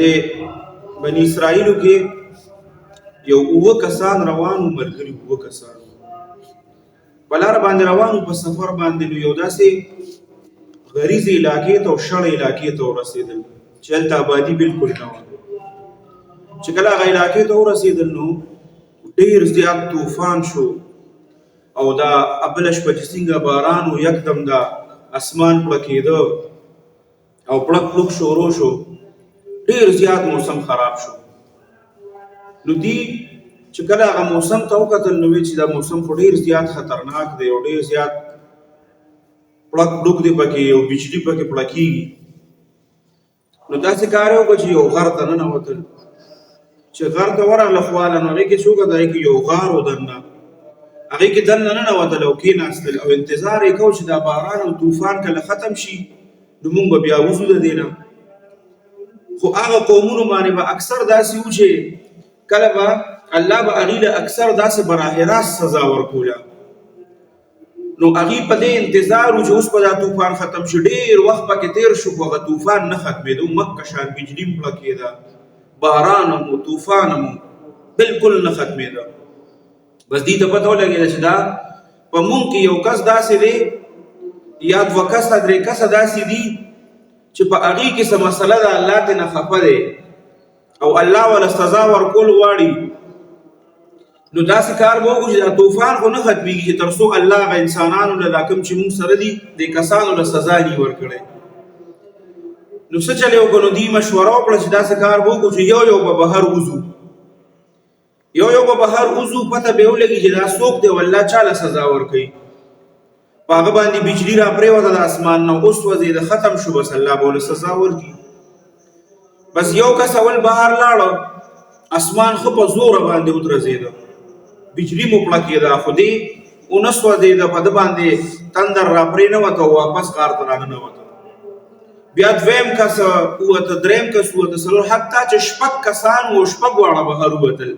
د بني اسرائیلو کې یو اووه کسان روانو، ملګري اووه کسان په لاره باندې روانو، په سفر باندې. نو یو داسې غریزې علاقې ته او شړ علاقې ته ورسېدل چې هلته آبادي بلکل نه وه. چې کله هغه علاقې ته ورسېدل نو ډېر زیات طوفان شو او دا بله شپه چې څنګه باران و، یکدم دا اسمان پړکېده او پړک پړک شروع شو. ډېر زیات موسم خراب شو. نو دی چې کله هغه موسم ته وکتل نو ویل چې دا موسم خو ډېر زیات خطرناک دی او ډېر زیات پړک پړک دی پکې او بجلي پکې پړکېږي. نو داسې کار یې وکړه چې یو غر ته ننوتل. چې غر ته ورغله خواله نو هغې کې څه وکړه، هغې کې یو غار و دننه، هغې کې دننه ننوتل او کېناستل او انتظار یې کوو چې دا باران او طوفان کله ختم شي نو موږ به بیا وځو د دې نه. خو هغه قومونو باندې به اکثر داسې و چې کله به الله به هغې له اکثر داسې براه راست سزا ورکوله. نو هغې په دې انتظار و چې اوس به دا طوفان ختم شي. ډېر وخت پکې تېر شو خو هغه طوفان نه ختمېده. مکه شان بجلي هم پړکېده، باران هم و، طوفان هم بلکل نه ختمېده. بس دې ته پته ولګېده چې دا په مونږ کې یو کس داسې دی یا دوه کسه درې کسه داسې دي چې په هغې کې څه مسله ده الله ترې نه خفه دی او الله وله سزا ورکول غواړي. نو داسې کار به وکړو چې دا طوفان خو نه ختمېږي چې تر څو الله هغه انسانانو له دا کوم چې مونږ سره دي دې کسانو له سزا نه ورکړی. نو څه چل یې وکړو، نو دوی مشوره وکړه چې داسې کار به وکړو چې یو به بهر وځو، یو به بهر وځو، پته به یې ولګي چې دا څوک دی او الله چا له سزا ورکوي. په هغه باندې بجلي را پرېوته د اسمان نه، اوس وځېده، ختم شو، بس الله به ورله سزا ورکړي. بس یو کس اول بهر لاړه، اسمان ښه په زوره باندې ودرځېده، بجلي مو پړکېده، خو دې ونه سوځېده، په ده باندې تندر را پرېنوته او واپس غار ته راننوته. بیا دویم کس ووته، دریم کس ووته، څلور، حتی چې شپږ کسان و، شپږ واړه بهر ووتل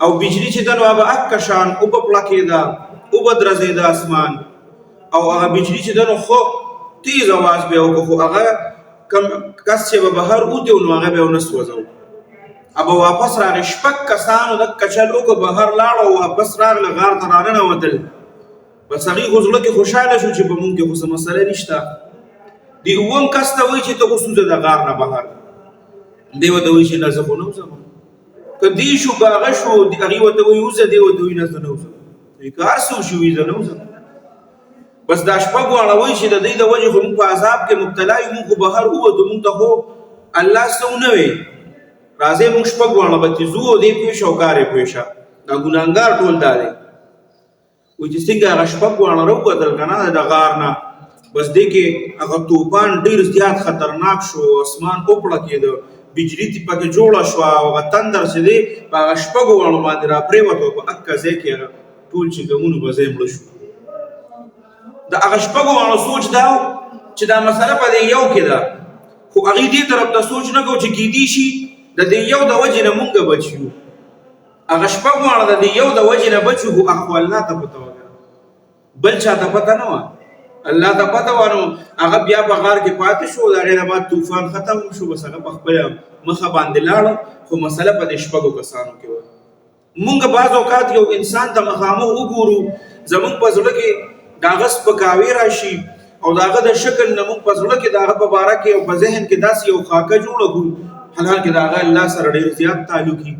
او بجلي چې ده نو هغه هک شان اوبه پړکېده، اوبه درځېده اسمان او هغه بجلي چې ده نو ښه تیز اواز به یې وکړه، خو هغه کم کس چې به بهر وتې نو هغه به یې ونه سوځو. ابه واپس راغی، شپږ کسانو دک چل وکړه، بهر لاړه او واپس راغله، غار ته راننوتل. بس هغې خو زړه کې خوشحاله شو چې په مونږ کې خو څه مسله نشته. دې اووم کس ته وایي چې ته اوس وځه د غار نه بهر. دی ورته وایي چې نه زه خو نه وځم. که دی شو که هغه شو، هغې ورته وایي وځه، دی ورته وایي نه زه نه وځم. که هر څه وشي وایي زه نه وځم. بس دا شپږ واړه وایي چې د دې د وجې خو مونږ په عذاب کې مبتلا یو، مونږ خو بهر ووتو، مونږ ته خو الله څه ونه وی، راځئ مونږ شپږ واړه به چې ځو او دې پوه شه او کار یې پوه شه. دا ګناهګار ټول دا دی. وایي چې څنګه هغه شپږ واړه راووتل که نه د غار نه، بس دې کې هغه طوفان ډېر زیات خطرناک شو، اسمان وپړکېده، بجلي پکې جوړه شوه او هغه تندر چې دی په هغه شپږو واړو باندې را پرېوته او په هکه ځای کې هغه ټول چې ګمونو به ځای مړه شو. د هغه شپږو واړو سوچ دا و چې دا مسله په دې یو کې ده، خو هغې دې طرف ته سوچ نه کوو چې کیدی شي د دې یو د وجې نه مونږ بچ یو. هغه شپږ واړه د دې یو د وجې نه بچ یو، خو هغه خو الله ته پته وه، بل چا ته پته نه وه، الله ته پته وه. نو هغه بیا په غار کې پاتې شو، د هغې نه بعد طوفان ختم شو، بس هغه په خپله مخه باندې لاړه، خو مسله په دې شپږو کسانو کې وه. مونږ بعض اوقات یو انسان ته مخامخ وګورو، زمونږ په زړه کې د هغه سپکاوی راشي او د هغه د شکل نه مونږ په زړه کې د هغه په باره کې او په ذهن کې داسې یو خاکه جوړه کړو، حالانکې د هغه الله سره ډېر زیات تعلق وي.